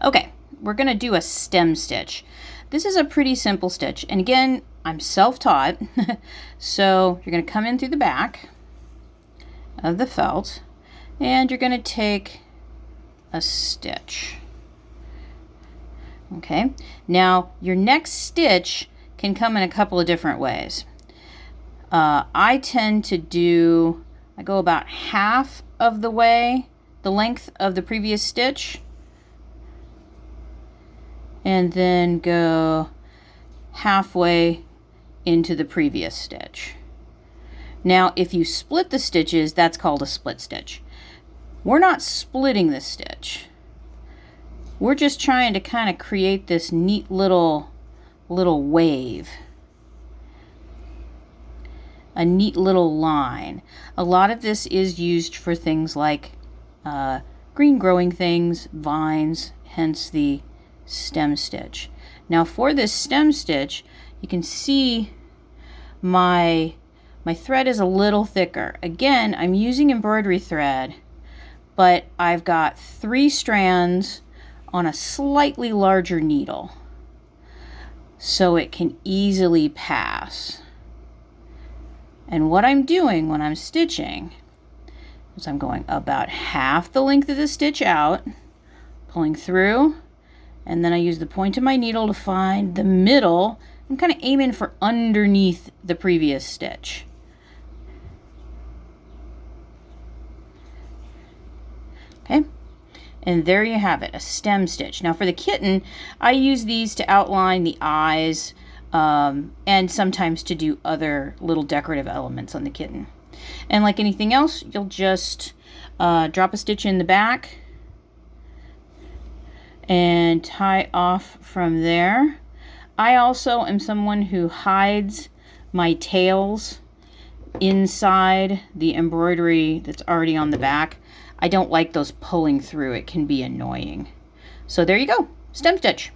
Okay, we're going to do a stem stitch. This is a pretty simple stitch, and again, I'm self-taught, so you're going to come in through the back of the felt, and you're going to take a stitch. Okay, now your next stitch can come in a couple of different ways. I tend to I go about half of the way, the length of the previous stitch, and then go halfway into the previous stitch. Now, if you split the stitches, that's called a split stitch. We're not splitting the stitch. We're just trying to kind of create this neat little wave. A neat little line. A lot of this is used for things like green growing things, vines, hence the stem stitch. Now for this stem stitch, you can see my thread is a little thicker. Again, I'm using embroidery thread, but I've got 3 strands on a slightly larger needle, so it can easily pass. And what I'm doing when I'm stitching is I'm going about half the length of the stitch out, pulling through, and then I use the point of my needle to find the middle. I'm kind of aiming for underneath the previous stitch. Okay, and there you have it, a stem stitch. Now for the kitten, I use these to outline the eyes, and sometimes to do other little decorative elements on the kitten. And like anything else, you'll just drop a stitch in the back and tie off from there. I also am someone who hides my tails inside the embroidery that's already on the back. I don't like those pulling through. It can be annoying. So there you go, stem stitch.